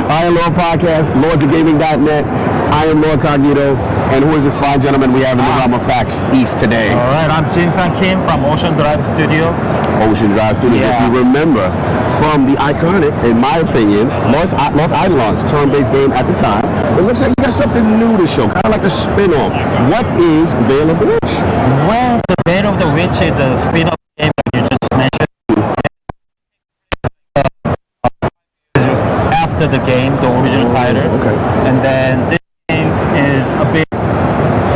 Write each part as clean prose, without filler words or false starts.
IronLordPodcast, lordsofgaming.net. I am Lord Cognito, and who is this fine gentleman we have in the realm of PAX East today? All right, I'm Jin-San Kim from Ocean Drive Studio. Ocean Drive Studios. Yeah. If you remember from the iconic, in my opinion, Lost Eidolons turn-based game at the time, it looks like you got something new to show, kind of like a spin-off. What is Veil of the Witch? Well, the Veil of the Witch is a spin-off game that you just mentioned. After the game, the original title. Okay. And then this game is a bit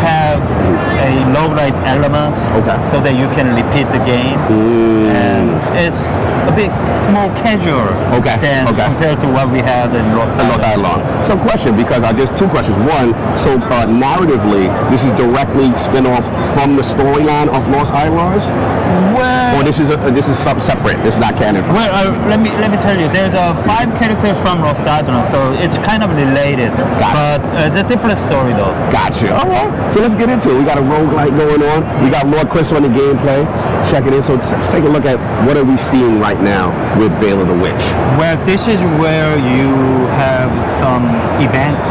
have a roguelike elements, so that you can repeat the game. And it's a bit more casual than compared to what we had in Lost Eidolons. So question, because two questions. One, so narratively, this is directly spin-off from the storyline of Lost Eidolons? Well, or this is separate, this is not canon? Let me tell you, there's 5 characters from Lost Eidolons, so it's kind of related. But it's a different story though. Gotcha. All right. So let's get into it. We got a roguelike going on. We got Lord Chris on the gameplay. Check it in. So let's take a look at what are we seeing right now with Veil of the Witch. Well, this is where you have some events,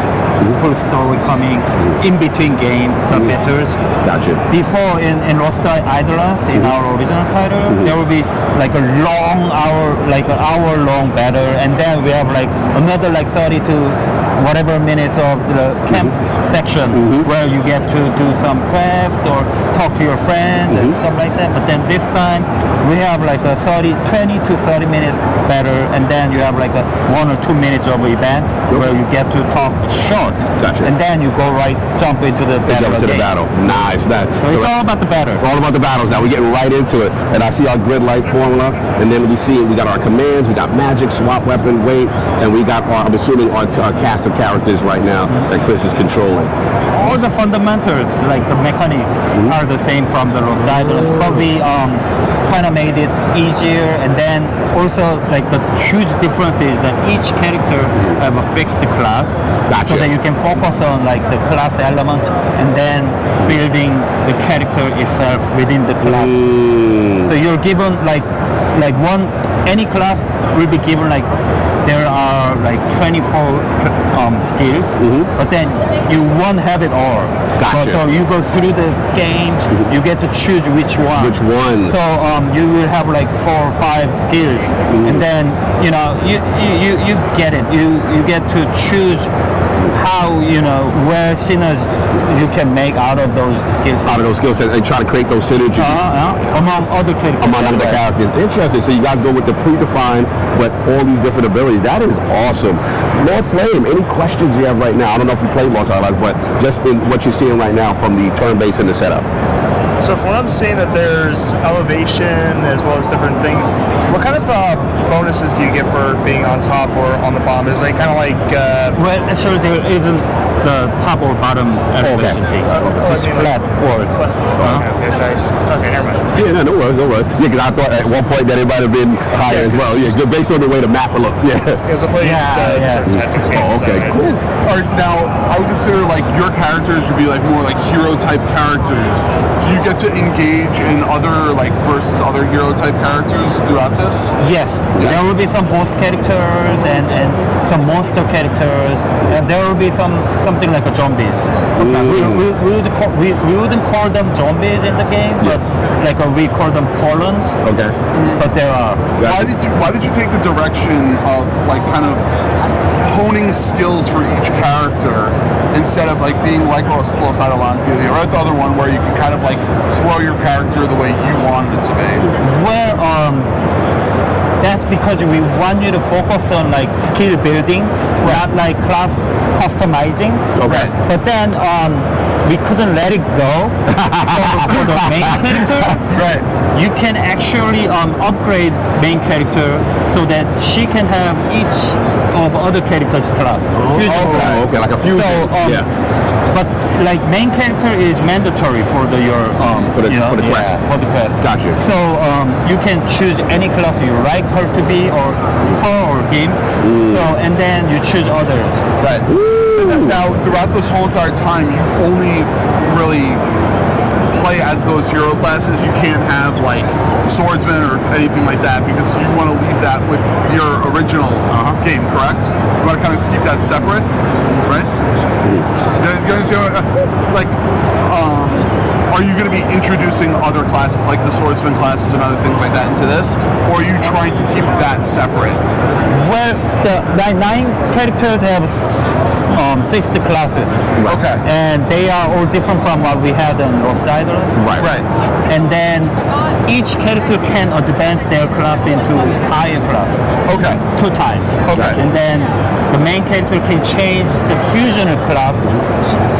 full story coming in between game, the battles. Gotcha. Before in Lost Eidolons, in our original title, there will be like a hour-long battle, and then we have like another 30 to whatever minutes of the camp section where you get to do some quest or talk to your friends and stuff like that. But then this time we have like a 20 to 30 minute battle, and then you have like a 1 or 2 minutes of event where you get to talk short. Gotcha. And then you jump into the battle. Nice. So it's all about the battle. All about the battles now. We're getting right into it. And I see our grid life formula, and then we got our commands, we got magic, swap weapon, wait, and we got I'm assuming our cast of characters right now that Chris is controlling. All the fundamentals, like the mechanics, are the same from the Lost Eidolons, but we kind of made it easier. And then also like the huge difference is that each character have a fixed class, so that you can focus on like the class element and then building the character itself within the class. So you're given any class will be given there are 24 skills, but then you won't have it all. So you go through the games, you get to choose which one. So you will have 4 or 5 skills, and then you get it. You get to choose how where sinners you can make out of those skills. And try to create those synergies among other characters. Interesting. So you guys go with the predefined, but all these different abilities. That is awesome. Lord Flame, any questions you have right now? I don't know if you played Lost Eidolons, but just in what you're seeing right now from the turn-based and the setup. So from what I'm seeing, that there's elevation as well as different things. What kind of bonuses do you get for being on top or on the bottom? Is it kind of like... Well, actually there isn't the top or bottom elevation things. Just flat. Okay, never mind. Yeah, no worries. Yeah, because I thought at one point that it might have been higher as well. Yeah, based on the way the map will look. Yeah. Because I played certain tactics games. Cool. All right, now I would consider your characters would be more hero type characters. Do you get to engage in other versus other hero type characters throughout this? Yes. There will be some boss characters and some monster characters, and there will be something like a zombies. We wouldn't call them zombies in the game, but we call them colons. But there are. Why did you take the direction of kind of honing skills for each character instead of being like Lost Eidolons? Or the other one where you can kind of grow your character the way you wanted it to be? Well, that's because we want you to focus on skill building, not class customizing. But then we couldn't let it go. So for the main character, you can actually upgrade main character so that she can have each of other characters' class. Like a fusion. So, but main character is mandatory for the quest. For the quest. Gotcha. So you can choose any class you like her to be, or her or him. So and then you choose others. Now, throughout this whole entire time, you only really play as those hero classes. You can't have like swordsman or anything like that because you want to leave that with your original game, correct? You want to kind of keep that separate, right? You understand? Like, are you going to be introducing other classes like the swordsman classes and other things like that into this, or are you trying to keep that separate? Well, the 9 characters have 60 classes. Okay. And they are all different from what we had in Lost Eidolons. Right. And then each character can advance their class into higher class. Okay. 2 times. Okay. And then the main character can change the fusioner class,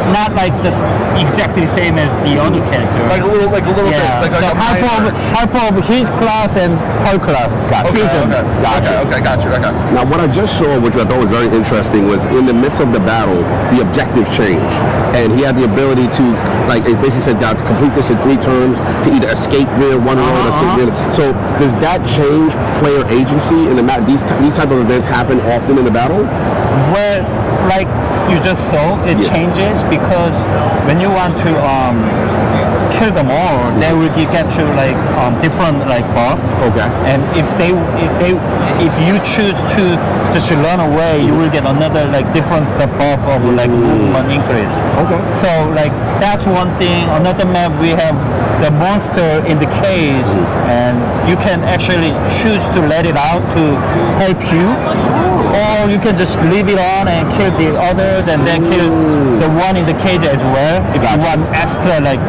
not like the exactly same as the other character. Like a little bit, like so a minor. half of his class and her class. Fusion. Okay, got you. Now, what I just saw, which I thought was very interesting, was in the midst of the battle, the objectives changed. And he had the ability to, like, it basically said that to complete this in 3 turns, to either escape via one road, escape via. So, does that change player agency in the map? These type of events happen often in the battle? Well, like you just saw, it changes because when you want to kill them all, they will get you like different like buff. Okay. And if you choose to just run away, you will get another like different buff of like movement increase. Okay. So like that's one thing. Another map we have the monster in the cage, and you can actually choose to let it out to help you, or you can just leave it on and kill the others, and then kill the one in the cage as well. If you want extra like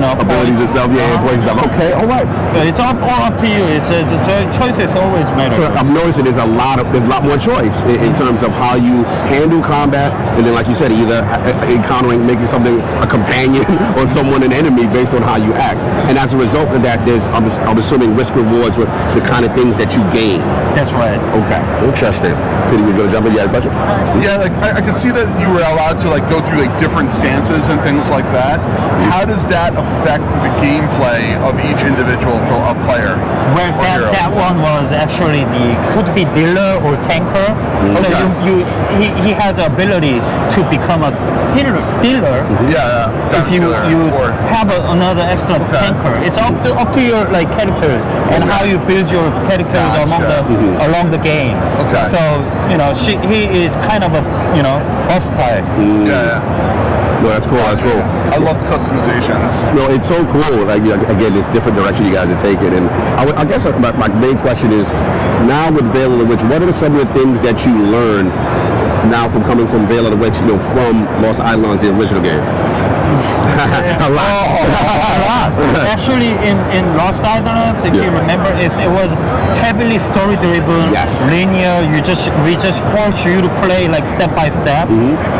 abilities and stuff, points and stuff. Okay, all right. So it's all up to you. It's the choices always matter. So I'm noticing there's a lot more choice in terms of how you handle combat, and then like you said, either encountering, making something a companion or someone an enemy based on how you act. And as a result of that, there's I'm assuming risk rewards with the kind of things that you gain. That's right. Okay, interesting. Peter was going to jump in. You had a question? Yeah, like I can see that you were allowed to like go through like different stances and things like that. How does that affect the gameplay of each individual player? Well, that one was actually could be dealer or tanker. Okay. So he has the ability to become a dealer. Yeah. If you have another extra tanker, it's up to your like characters and how you build your characters along the game. Okay. So he is kind of a boss type. Yeah. No, that's cool. I love the customizations. No, it's so cool. Like again, this different direction you guys are taking, and I guess my main question is, now with Veil of the Witch, what are some of the things that you learned now from coming from Veil of the Witch, from Lost Eidolons, the original game? A lot. Actually, in Lost Eidolons, if you remember, it was heavily story-driven, linear. We just force you to play like step by step,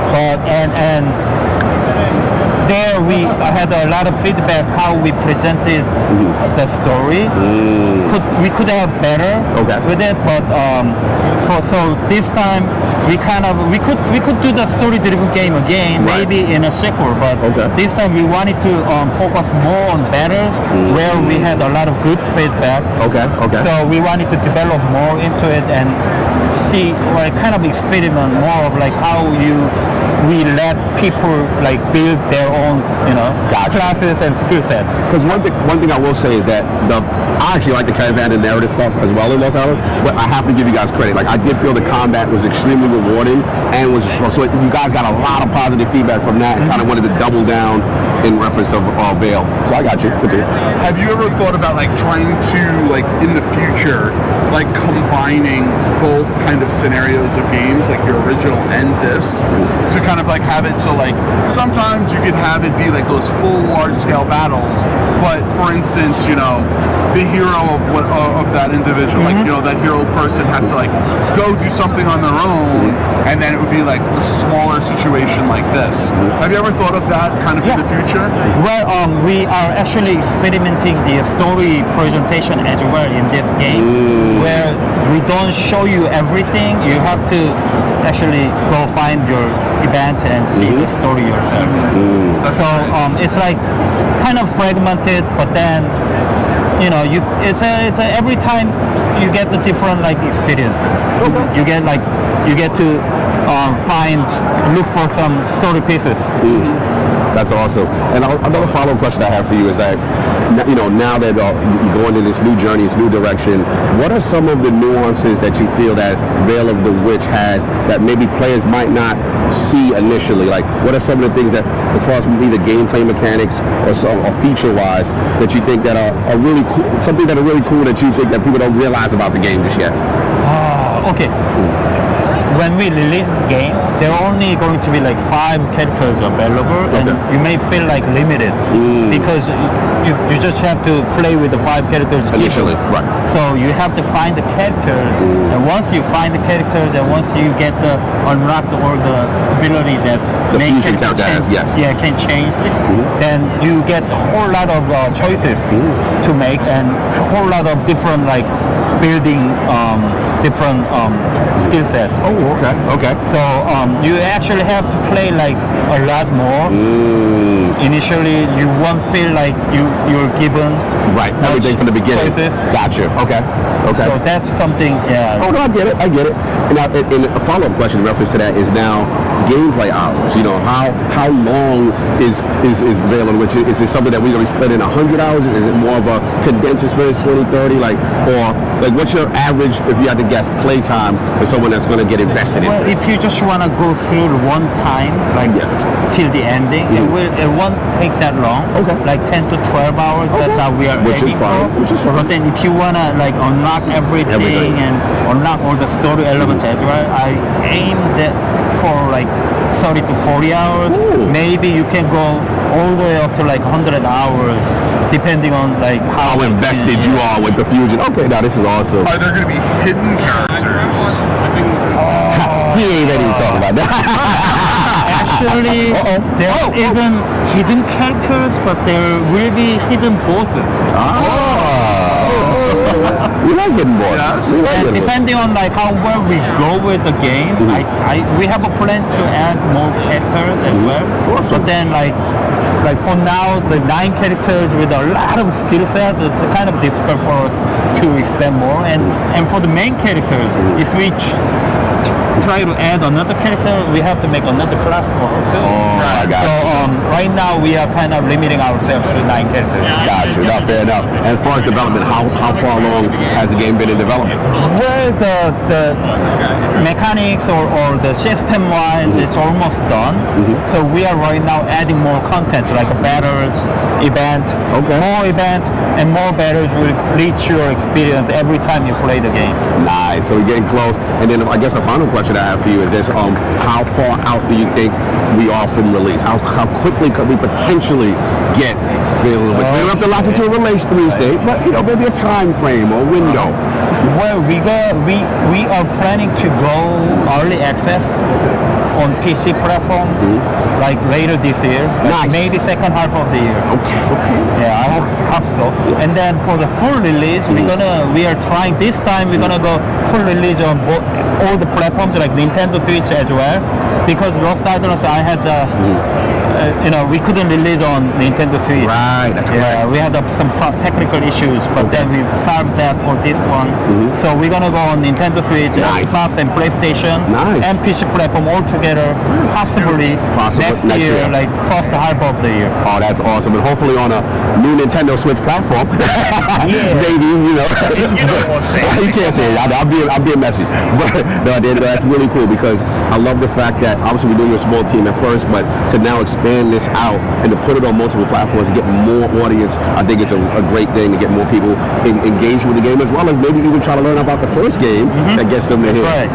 but and there we had a lot of feedback how we presented the story. We could have better with it, but so this time we could do the story-driven game again, maybe in a sequel. But this time we wanted to focus more on battles where we had a lot of good feedback. So we wanted to develop more into it and see, like, kind of experiment more of like how we let people like build their own, classes and skill sets. Because one thing I will say is that I actually like the combat and narrative stuff as well in Lost Eidolons, but I have to give you guys credit. Like, I did feel the combat was extremely rewarding and was so you guys got a lot of positive feedback from that and kind of wanted to double down in reference to Veil. So I got you. Have you ever thought about like trying to like in the future like combining both kind of scenarios of games, like your original and this, to kind of like have it so like sometimes you could have it be like those full large scale battles, but for instance, the hero of that individual, like that hero person has to like go do something on their own, and then it would be like a smaller situation like this. Have you ever thought of that kind of in the future? Well, we are actually experimenting the story presentation as well in this game, where we don't show you everything. You have to actually go find your event and see the story yourself. So it's like kind of fragmented, but then it's a every time you get the different like experiences. You get to look for some story pieces. That's awesome. And another follow-up question I have for you is that, now that you're going in this new journey, this new direction, what are some of the nuances that you feel that Veil of the Witch has that maybe players might not see initially? Like, what are some of the things that, as far as either gameplay mechanics or feature-wise, that you think that are really cool, something that are really cool that you think that people don't realize about the game just yet? Okay. When we release the game, there are only going to be like 5 characters available, and you may feel like limited because you just have to play with the 5 characters Initially, right. So you have to find the characters, and once you find the characters, and once you get the unlocked or the ability that The fusion character has, yes. can change it, then you get a whole lot of choices to make, and a whole lot of different like building different skill sets. Oh, okay. So you actually have to play like a lot more. Initially, you won't feel like you're given Right, everything from the beginning. choices. Gotcha. Okay. So that's something. Yeah. Oh no, I get it. And a follow-up question in reference to that is now gameplay hours. How long is Veil of the Witch? Is it something that we're going to be spending 100 hours? Is it more of a condensed experience, 20, 30? Or what's your average, if you had to guess, play time for someone that's going to get invested into Well, this? if you just want to go through one time, like till the ending, it won't take that long. Okay. Like 10 to 12 hours. That's how we are Which is aiming fine. for. Which is fine. But then if you want to like unlock everything and unlock all the story elements as well, I aim that for like 30 to 40 hours. Maybe you can go all the way up to like 100 hours, depending on like How invested you are with the fusion. Okay, now this is awesome. Are there going to be hidden characters? He ain't ready to talk about that. Actually, there isn't hidden characters, but there will be hidden bosses. We like hidden bosses. We like And hidden bosses. depending on like how well we go with the game, we have a plan to add more characters as well. Awesome. But then like for now, the 9 characters with a lot of skill sets, it's kind of difficult for us to expand more. And for the main characters, if we try to add another character, we have to make another platform too. I got So you. right now we are kind of limiting ourselves to 9 characters. Got you. Not fair enough. And as far as development, how far along has the game been in development? Well, the mechanics or the system wise, it's almost done. So we are right now adding more content like battles, event, more event, and more battles will reach your experience every time you play the game. Nice. So we're getting close. And then I guess a final question I have for you is this: how far out do you think we are from release? How quickly could we potentially get Veil of the Witch? We don't have to lock it to a release date, but maybe a time frame or window. Well, we are planning to go early access on PC platform like later this year, Nice. maybe second half of the year. Okay. Yeah, I hope so. And then for the full release, we are trying this time. We're gonna go full release on all the platforms like Nintendo Switch as well, because Lost Eidolons I had we couldn't release on Nintendo Switch. Right. That's correct. Yeah, we had some technical issues, but then we solved that for this one. So we're gonna go on Nintendo Switch, Nice. Xbox, and PlayStation, Nice. and PC platform all together. Possibly next next year, year. like first half of the year. Oh, that's awesome. And hopefully on a new Nintendo Switch platform. Maybe, You don't want to say You can't say it. I'll be a message. But no, that's really cool because I love the fact that obviously we're doing a small team at first, but to now expand this out and to put it on multiple platforms to get more audience, I think it's a great thing to get more people engaged with the game, as well as maybe even try to learn about the first game that gets them to here. right.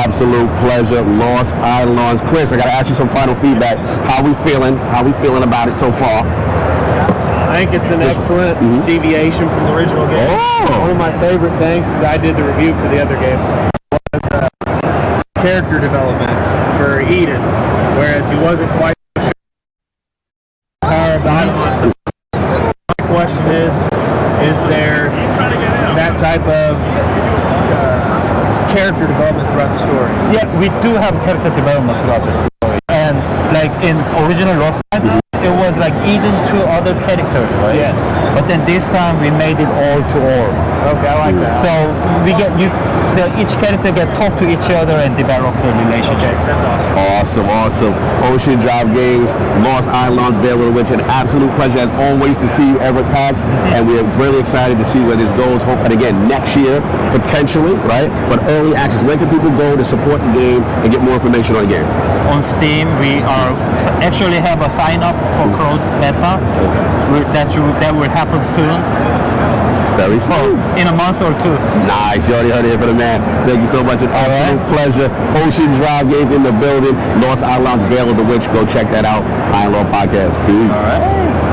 Absolute pleasure. Lost Eidolons. Chris, I got to ask you some final feedback. How we feeling? How we feeling about it so far? I think it's an excellent deviation from the original game. Oh. One of my favorite things, because I did the review for the other game, was character development for Eden, whereas he wasn't quite sure the power of the Eidolons. My question is there that type of character development throughout the story? Yeah, we do have character development throughout the story. And like in original Lost Eidolons, it was was like Eden to other characters, right? Yes. But then this time we made it all to all. Okay, I like that. So we get each character get talk to each other and develop the relationship. Okay, that's awesome. Awesome. Ocean Drive Games, Lost Eidolons, Veil of the Witch. An absolute pleasure as always to see you ever at PAX, and we're really excited to see where this goes. Hope, and again, next year, potentially, right? But early access, where can people go to support the game and get more information on the game? On Steam, we are actually have a sign up for closed beta. That will happen soon. Very soon. In a month or two. Nice. You already heard it here for the man. Thank you so much. An absolute pleasure. Ocean Drive Games in the building. Lost Eidolons, Veil of the Witch. Go check that out. Iron Lord Podcast. Peace. All right.